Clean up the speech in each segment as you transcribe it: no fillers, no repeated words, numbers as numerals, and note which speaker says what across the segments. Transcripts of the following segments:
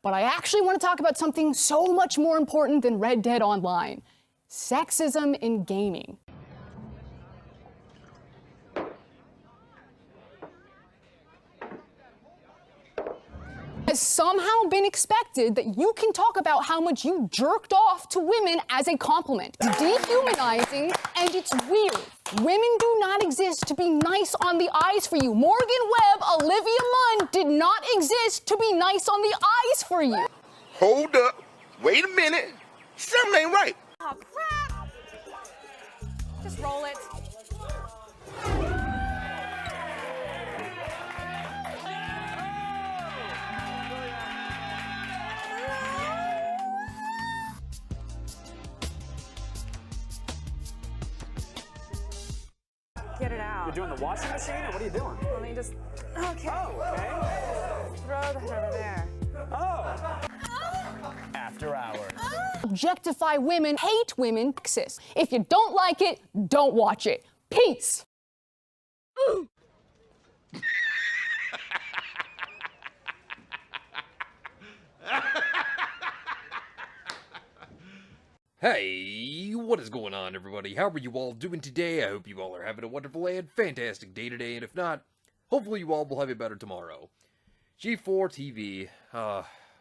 Speaker 1: But I actually want to talk about something so much more important than Red Dead Online: sexism in gaming. Has somehow been expected that you can talk about how much you jerked off to women as a compliment. It's dehumanizing, and it's weird. Women do not exist to be nice on the eyes for you. Morgan Webb, Olivia Munn did not exist to be nice on the eyes for you.
Speaker 2: Hold up. Wait a minute. Something ain't right.
Speaker 3: Oh, crap. Just roll it. Get it out.
Speaker 4: You're doing the washing machine, or what are you doing?
Speaker 3: Let me just. Okay.
Speaker 4: Oh, okay.
Speaker 3: Throw that over there.
Speaker 4: Oh. After hours.
Speaker 1: Objectify women, hate women, sexist. If you don't like it, don't watch it. Peace.
Speaker 5: Hey, what is going on, everybody? How are you all doing today? I hope you all are having a wonderful and fantastic day today, and if not, hopefully you all will have a better tomorrow. G4TV,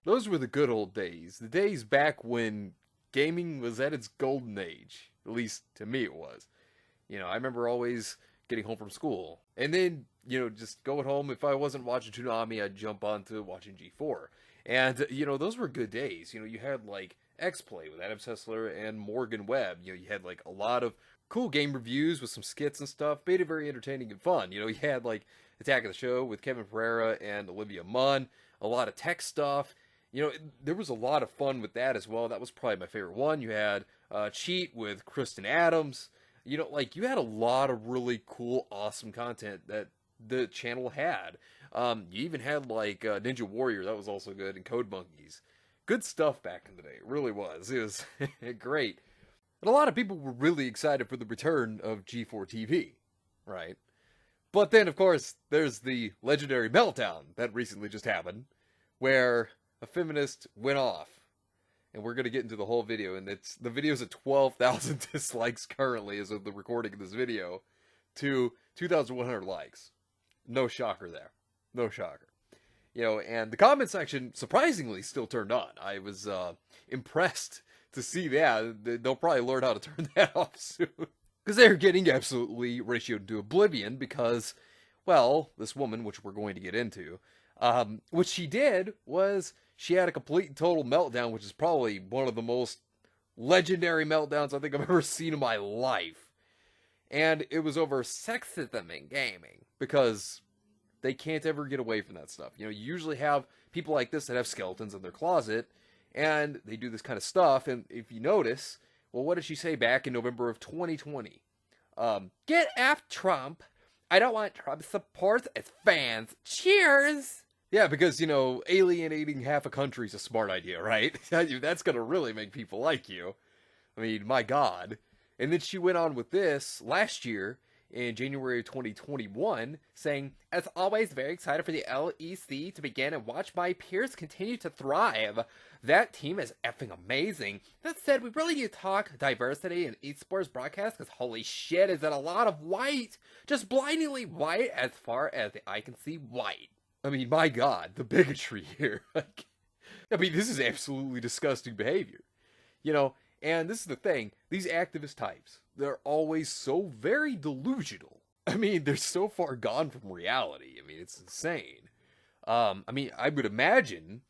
Speaker 5: those were the good old days. The days back when gaming was at its golden age. At least, to me it was. You know, I remember always getting home from school, and then, you know, just going home. If I wasn't watching Toonami, I'd jump onto watching G4. And, you know, those were good days. You know, you had, like, XPlay with Adam Sessler and Morgan Webb. You know, you had, like, a lot of cool game reviews with some skits and stuff. Made it very entertaining and fun. You know, you had, like, Attack of the Show with Kevin Pereira and Olivia Munn. A lot of tech stuff. You know, there was a lot of fun with that as well. That was probably my favorite one. You had Cheat with Kristen Adams. You know, like, you had a lot of really cool, awesome content that the channel had. You even had, like, Ninja Warrior. That was also good. And Code Monkeys. Good stuff back in the day. It really was. It was great. And a lot of people were really excited for the return of G4TV, right? But then, of course, there's the legendary Meltdown that recently just happened, where a feminist went off. And we're going to get into the whole video, and the video's at 12,000 dislikes currently as of the recording of this video, to 2,100 likes. No shocker there. No shocker. You know, and the comment section, surprisingly, still turned on. I was impressed to see that. They'll probably learn how to turn that off soon. Because they're getting absolutely ratioed to oblivion because, well, this woman, which we're going to get into, what she did was she had a complete and total meltdown, which is probably one of the most legendary meltdowns I think I've ever seen in my life. And it was over sexism in gaming, because they can't ever get away from that stuff. You know, you usually have people like this that have skeletons in their closet, and they do this kind of stuff, and if you notice, well, what did she say back in November of 2020? Get F Trump. I don't want Trump support as fans. Cheers! Yeah, because, you know, alienating half a country is a smart idea, right? That's gonna really make people like you. I mean, my God. And then she went on with this last year, in January of 2021, saying, as always, very excited for the LEC to begin and watch my peers continue to thrive. That team is effing amazing. That said, we really need to talk diversity in esports broadcast, because holy shit, is it a lot of white? Just blindingly white as far as the eye can see white. I mean, my God, the bigotry here. I mean, this is absolutely disgusting behavior. You know, and this is the thing, these activist types, they're always so very delusional. I mean, they're so far gone from reality. I mean, it's insane. I mean, I would imagine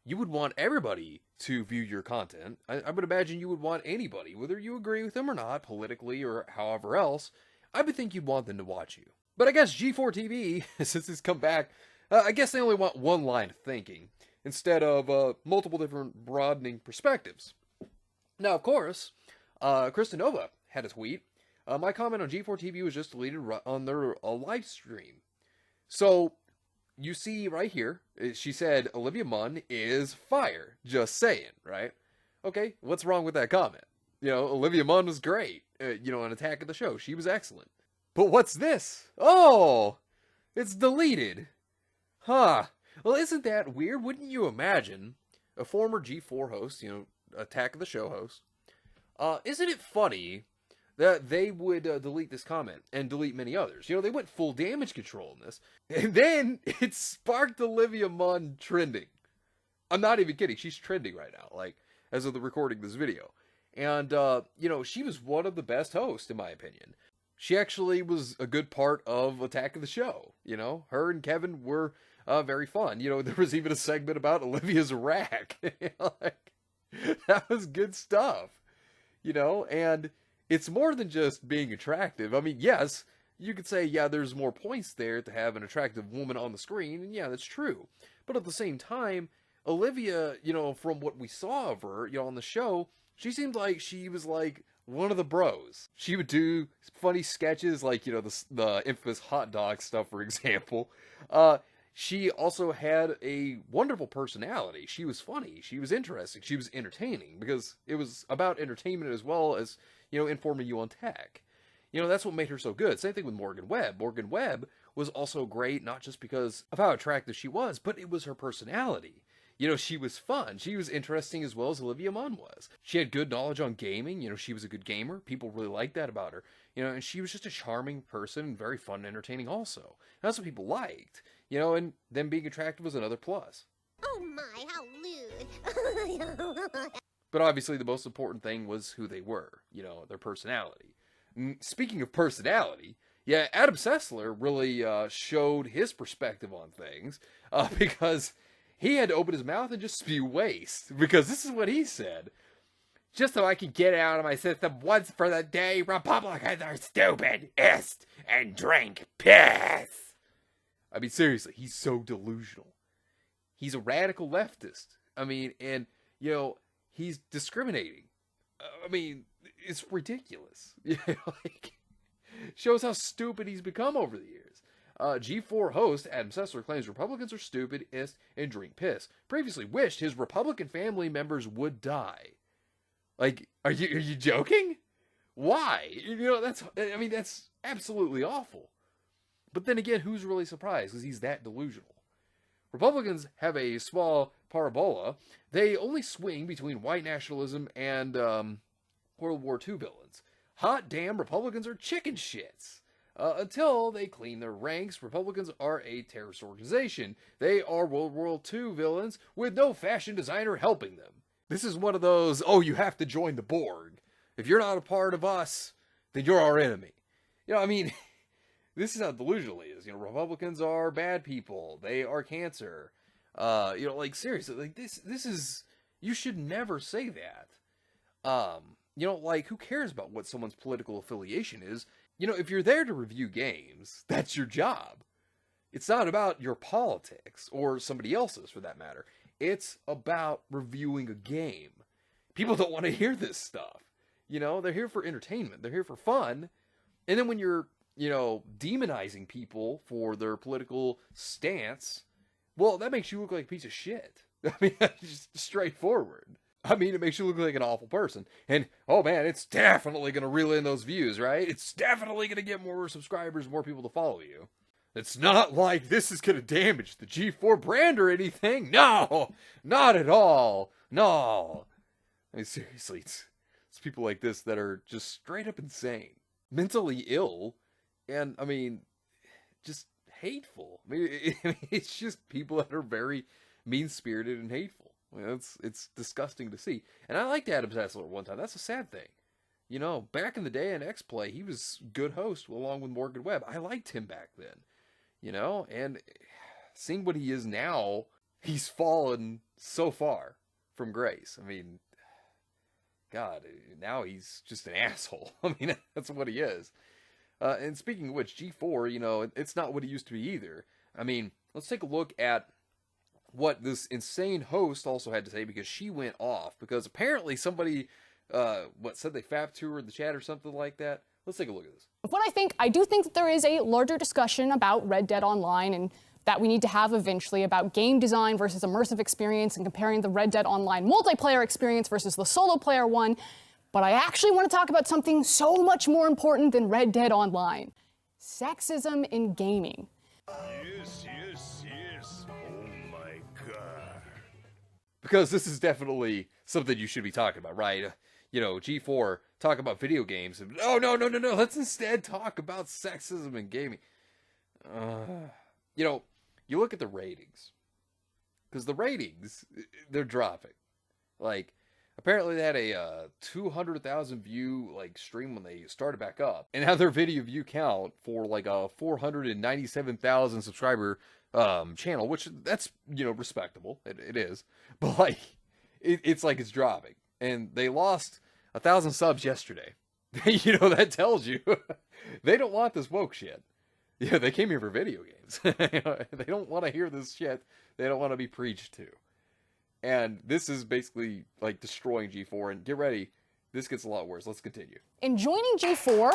Speaker 5: you would want everybody to view your content. I would imagine you would want anybody, whether you agree with them or not, politically or however else, I would think you'd want them to watch you. But I guess G4TV, since it's come back, I guess they only want one line of thinking, instead of multiple different broadening perspectives. Now, of course, Kristen Nova had a tweet. My comment on G4TV was just deleted on their live stream. So, you see right here, she said, Olivia Munn is fire. Just saying, right? Okay, what's wrong with that comment? You know, Olivia Munn was great. You know, on Attack of the Show, she was excellent. But what's this? Oh, it's deleted. Huh. Well, isn't that weird? Wouldn't you imagine a former G4 host, Attack of the Show host, isn't it funny that they would delete this comment and delete many others? They went full damage control in this, and then it sparked Olivia Munn trending. I'm not even kidding. She's trending right now, like, as of the recording this video. And, she was one of the best hosts, in my opinion. She actually was a good part of Attack of the Show. Her and Kevin were very fun. There was even a segment about Olivia's rack. That was good stuff. And it's more than just being attractive. I mean, yes, you could say, yeah, there's more points there to have an attractive woman on the screen, and yeah, that's true. But at the same time, Olivia, from what we saw of her, on the show, she seemed like she was like one of the bros. She would do funny sketches like, the infamous hot dog stuff, for example. She also had a wonderful personality. She was funny. She was interesting. She was entertaining because it was about entertainment as well as, informing you on tech. That's what made her so good. Same thing with Morgan Webb. Morgan Webb was also great, not just because of how attractive she was, but it was her personality. She was fun. She was interesting as well as Olivia Munn was. She had good knowledge on gaming. She was a good gamer. People really liked that about her. And she was just a charming person and very fun and entertaining also. And that's what people liked. And them being attractive was another plus.
Speaker 6: Oh my, how lewd.
Speaker 5: But obviously the most important thing was who they were, their personality. Speaking of personality, yeah, Adam Sessler really showed his perspective on things because he had to open his mouth and just spew waste, because this is what he said. Just so I can get out of my system once for the day, Republicans are stupid, and drink piss. I mean, seriously, he's so delusional. He's a radical leftist. I mean, and, he's discriminating. I mean, it's ridiculous. Shows how stupid he's become over the years. G4 host Adam Sessler claims Republicans are stupid, and drink piss. Previously wished his Republican family members would die. Like, are you joking? Why? That's absolutely awful. But then again, who's really surprised? Because he's that delusional. Republicans have a small parabola. They only swing between white nationalism and World War II villains. Hot damn, Republicans are chicken shits. Until they clean their ranks, Republicans are a terrorist organization. They are World War II villains with no fashion designer helping them. This is one of those, you have to join the Borg. If you're not a part of us, then you're our enemy. This is how delusional he is. Republicans are bad people. They are cancer. Seriously, this is, you should never say that. Who cares about what someone's political affiliation is? If you're there to review games, that's your job. It's not about your politics, or somebody else's for that matter. It's about reviewing a game. People don't want to hear this stuff. They're here for entertainment. They're here for fun. And then when you're, demonizing people for their political stance, well, that makes you look like a piece of shit. I mean, that's just straightforward. I mean, it makes you look like an awful person. And, oh man, it's definitely going to reel in those views, right? It's definitely going to get more subscribers, more people to follow you. It's not like this is going to damage the G4 brand or anything. No, not at all. No. I mean, seriously, it's people like this that are just straight up insane. Mentally ill. And, I mean, just hateful. I mean, it's just people that are very mean-spirited and hateful. I mean, it's disgusting to see. And I liked Adam Sessler one time. That's a sad thing. Back in the day in XPlay, he was a good host along with Morgan Webb. I liked him back then. And seeing what he is now, he's fallen so far from grace. I mean, God, now he's just an asshole. I mean, that's what he is. And speaking of which, G4, it's not what it used to be either. I mean, let's take a look at what this insane host also had to say, because she went off. Because apparently somebody, said they fapped to her in the chat or something like that. Let's take a look at this.
Speaker 1: I do think that there is a larger discussion about Red Dead Online and that we need to have eventually about game design versus immersive experience and comparing the Red Dead Online multiplayer experience versus the solo player one. But I actually want to talk about something so much more important than Red Dead Online. Sexism in gaming.
Speaker 2: Yes. Oh my God.
Speaker 5: because this is definitely something you should be talking about, right? You know, G4 talk about video games. And, oh, no. Let's instead talk about sexism in gaming. You know, you look at the ratings. Because the ratings, they're dropping. Like, apparently they had a 200,000 view like stream when they started back up. And now their video view count for like a 497,000 subscriber channel, which that's, you know, respectable. It is. But like, it's like it's dropping. And they lost 1,000 subs yesterday. You know, that tells you they don't want this woke shit. Yeah, they came here for video games. They don't want to hear this shit. They don't want to be preached to. And this is basically like destroying G4. And get ready, this gets a lot worse. Let's continue.
Speaker 1: In joining G4,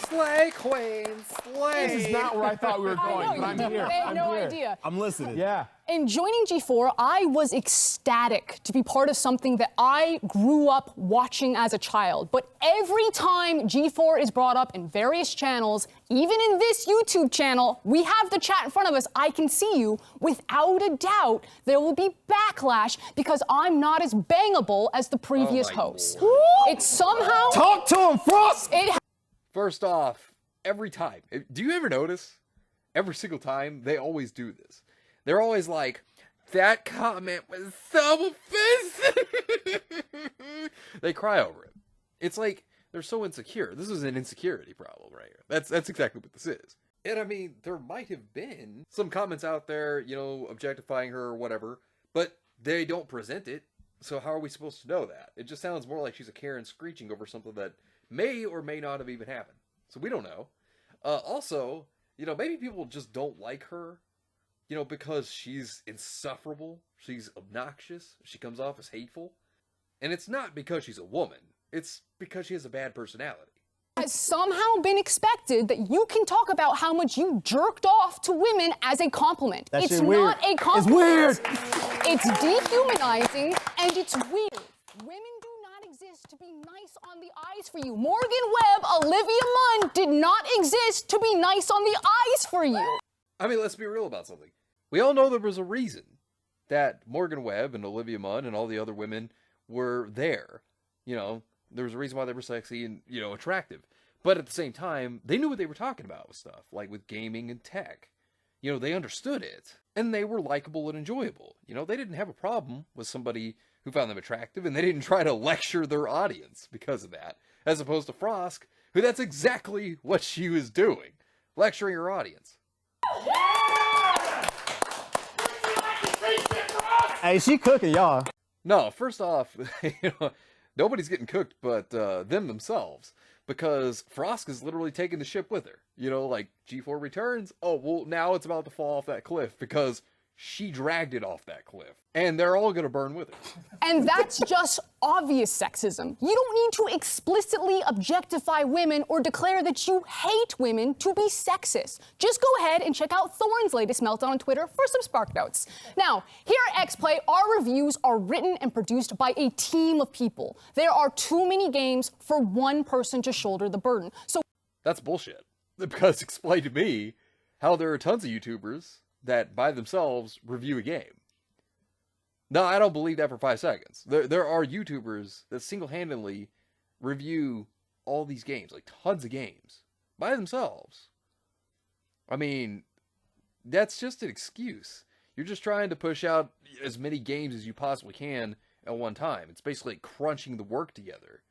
Speaker 5: Slay Queen, slay.
Speaker 7: This is not where I thought we were going, but I'm here.
Speaker 1: They had
Speaker 7: I'm
Speaker 1: no
Speaker 7: here.
Speaker 1: idea.
Speaker 7: I'm listening. Yeah.
Speaker 1: In joining G4, I was ecstatic to be part of something that I grew up watching as a child. But every time G4 is brought up in various channels, even in this YouTube channel, we have the chat in front of us. I can see you. Without a doubt, there will be backlash because I'm not as bangable as the previous hosts. It's somehow...
Speaker 7: Talk to him, Frosk!
Speaker 5: First off, every time, do you ever notice? Every single time, they always do this. They're always like, that comment was so offensive. They cry over it. It's like they're so insecure. This is an insecurity problem right here. That's exactly what this is. And I mean, there might have been some comments out there, you know, objectifying her or whatever, but they don't present it. So how are we supposed to know that? It just sounds more like she's a Karen screeching over something that may or may not have even happened. So we don't know. Also, you know, maybe people just don't like her, you know, because she's insufferable. She's obnoxious. She comes off as hateful. And it's not because she's a woman. It's because she has a bad personality.
Speaker 1: Has somehow been expected that you can talk about how much you jerked off to women as a compliment.
Speaker 7: That
Speaker 1: It's
Speaker 7: shit weird.
Speaker 1: not a compliment.
Speaker 7: It's weird.
Speaker 1: It's dehumanizing and it's weird. Women do not exist to be nice on the eyes for you. Morgan Webb, Olivia Munn did not exist to be nice on the eyes for you.
Speaker 5: I mean, let's be real about something. We all know there was a reason that Morgan Webb and Olivia Munn and all the other women were there. You know, there was a reason why they were sexy and, you know, attractive. But at the same time, they knew what they were talking about with stuff, like with gaming and tech. You know, they understood it. And they were likable and enjoyable. You know, they didn't have a problem with somebody who found them attractive, and they didn't try to lecture their audience because of that. As opposed to Frosk, who that's exactly what she was doing. Lecturing her audience.
Speaker 7: Hey, she cooking, y'all.
Speaker 5: No, first off, you know, nobody's getting cooked but them themselves. Because Frosk is literally taking the ship with her. You know, like, G4 returns. Oh, well, now it's about to fall off that cliff because she dragged it off that cliff. And they're all going to burn with her.
Speaker 1: And that's just obvious sexism. You don't need to explicitly objectify women or declare that you hate women to be sexist. Just go ahead and check out Thorne's latest meltdown on Twitter for some spark notes. Now, here at XPlay, our reviews are written and produced by a team of people. There are too many games for one person to shoulder the burden. So
Speaker 5: That's bullshit. Because explain to me how there are tons of YouTubers that by themselves review a game. No, I don't believe that for 5 seconds. There are YouTubers that single-handedly review all these games, like tons of games, by themselves. I mean, that's just an excuse. You're just trying to push out as many games as you possibly can at one time. It's basically crunching the work together.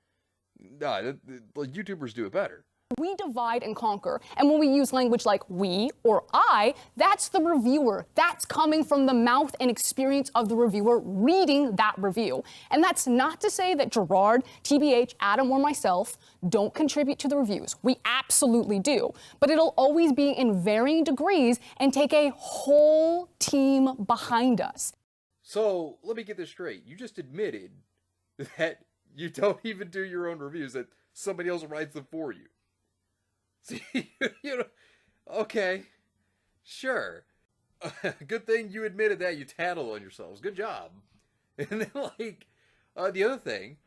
Speaker 5: No, YouTubers do it better.
Speaker 1: we divide and conquer. And when we use language like we or I, that's the reviewer. That's coming from the mouth and experience of the reviewer reading that review. And that's not to say that Gerard, TBH, Adam, or myself don't contribute to the reviews. We absolutely do. But it'll always be in varying degrees and take a whole team behind us.
Speaker 5: So, let me get this straight. You just admitted that you don't even do your own reviews, that somebody else writes them for you. See, you know, okay, sure. Good thing you admitted that. You tattle on yourselves. Good job. And then, like, the other thing,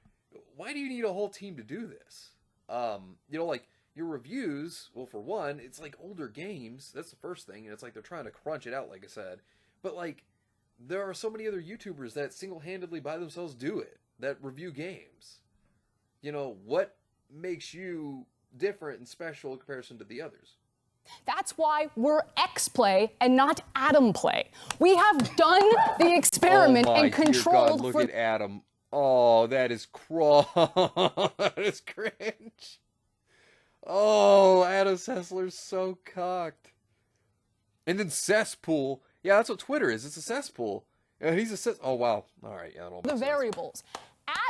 Speaker 5: why do you need a whole team to do this? You know, like, your reviews, well, for one, it's like older games. That's the first thing. And it's like they're trying to crunch it out, like I said. But, like, there are so many other YouTubers that single-handedly by themselves do it, that review games. You know, what makes you different and special in comparison to the others?
Speaker 1: That's why we're XPlay and not Adam Play. We have done the experiment and controlled.
Speaker 5: Look at Adam. Oh, that is that is cringe. Oh, Adam Sessler's so cocked. And then cesspool. Yeah, that's what Twitter is. It's a cesspool. And he's a oh wow. All right, yeah,
Speaker 1: the variables.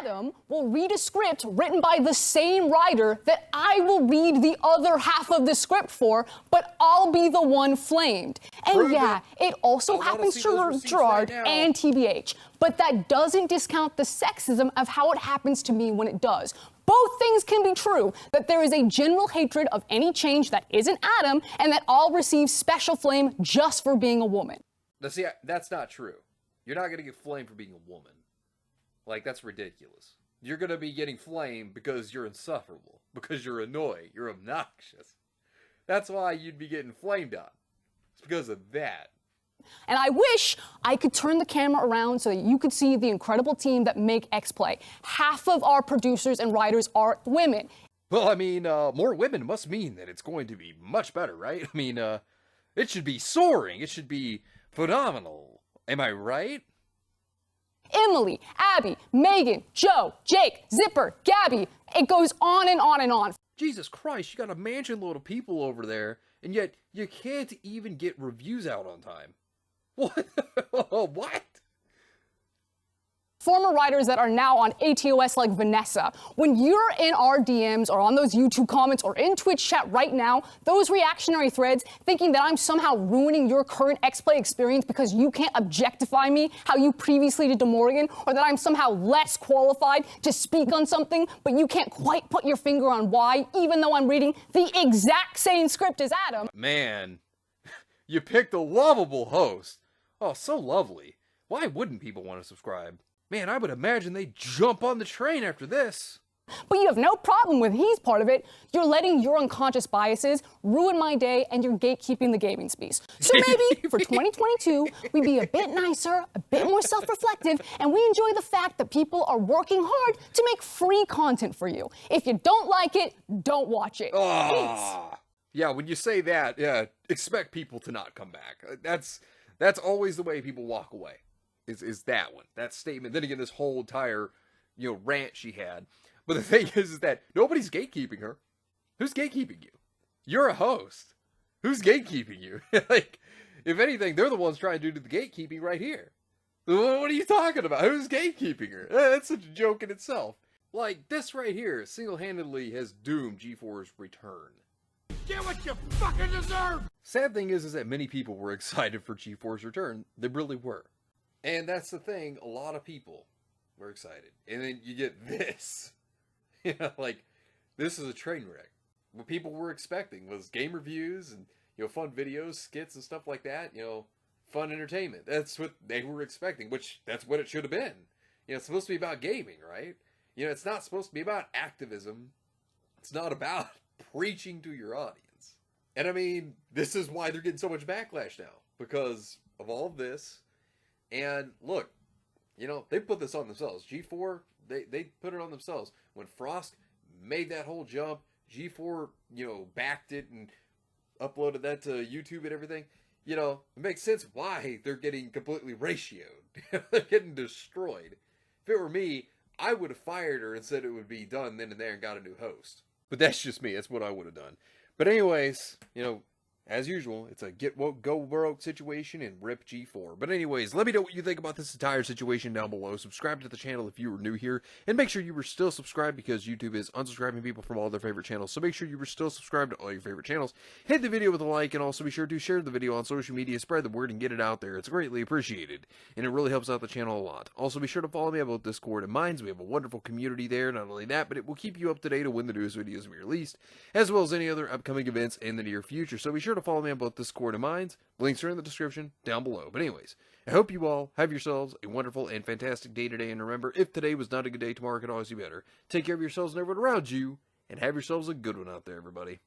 Speaker 1: Adam will read a script written by the same writer that I will read the other half of the script for, but I'll be the one flamed. And yeah, it also happens to Gerard and TBH, but that doesn't discount the sexism of how it happens to me when it does. Both things can be true, that there is a general hatred of any change that isn't Adam, and that I'll receive special flame just for being a woman.
Speaker 5: Now see, that's not true. You're not going to get flamed for being a woman. Like, that's ridiculous. You're going to be getting flamed because you're insufferable, because you're annoying, you're obnoxious. That's why you'd be getting flamed on. It's because of that.
Speaker 1: And I wish I could turn the camera around so that you could see the incredible team that make XPlay. Half of our producers and writers are women.
Speaker 5: Well, I mean, more women must mean that it's going to be much better, right? I mean, it should be soaring. It should be phenomenal. Am I right?
Speaker 1: Emily, Abby, Megan, Joe, Jake, Zipper, Gabby. It goes on and on and on.
Speaker 5: Jesus Christ, you got a mansion load of people over there, and yet you can't even get reviews out on time. What? What?
Speaker 1: Former writers that are now on ATOS like Vanessa. When you're in our DMs or on those YouTube comments or in Twitch chat right now, those reactionary threads thinking that I'm somehow ruining your current XPlay experience because you can't objectify me how you previously did to Morgan, or that I'm somehow less qualified to speak on something, but you can't quite put your finger on why, even though I'm reading the exact same script as Adam.
Speaker 5: Man, you picked a lovable host. Oh, so lovely. Why wouldn't people want to subscribe? Man, I would imagine they'd jump on the train after this.
Speaker 1: But you have no problem with he's part of it. You're letting your unconscious biases ruin my day, and you're gatekeeping the gaming space. So maybe for 2022, we be a bit nicer, a bit more self-reflective, and we enjoy the fact that people are working hard to make free content for you. If you don't like it, don't watch it.
Speaker 5: Yeah, when you say that, yeah, expect people to not come back. That's always the way people walk away. Is that one, that statement. Then again, this whole entire, rant she had. But the thing is that nobody's gatekeeping her. Who's gatekeeping you? You're a host. Who's gatekeeping you? Like, if anything, they're the ones trying to do the gatekeeping right here. What are you talking about? Who's gatekeeping her? That's such a joke in itself. Like, this right here single-handedly has doomed G4's return.
Speaker 2: Get what you fucking deserve!
Speaker 5: Sad thing is that many people were excited for G4's return. They really were. And that's the thing, a lot of people were excited. And then you get this. Like, this is a train wreck. What people were expecting was game reviews and, fun videos, skits and stuff like that. Fun entertainment. That's what they were expecting, which that's what it should have been. It's supposed to be about gaming, right? It's not supposed to be about activism. It's not about preaching to your audience. And I mean, this is why they're getting so much backlash now. Because of all of this. And look, they put this on themselves. G4, they put it on themselves. When Frosk made that whole jump, G4, backed it and uploaded that to YouTube and everything. It makes sense why they're getting completely ratioed. They're getting destroyed. If it were me, I would have fired her and said it would be done then and there and got a new host. But that's just me. That's what I would have done. But anyways, as usual, it's a get woke, go broke situation and rip G4. But anyways, let me know what you think about this entire situation down below. Subscribe to the channel if you were new here. And make sure you were still subscribed because YouTube is unsubscribing people from all their favorite channels. So make sure you were still subscribed to all your favorite channels. Hit the video with a like and also be sure to share the video on social media. Spread the word and get it out there. It's greatly appreciated. And it really helps out the channel a lot. Also be sure to follow me about Discord and Minds. We have a wonderful community there. Not only that, but it will keep you up to date on when the newest videos will be released. As well as any other upcoming events in the near future. So be sure to follow me on both Discord and Minds. Links are in the description down below. But anyways, I hope you all have yourselves a wonderful and fantastic day today. And remember, if today was not a good day, tomorrow could always be better. Take care of yourselves and everyone around you. And have yourselves a good one out there, everybody.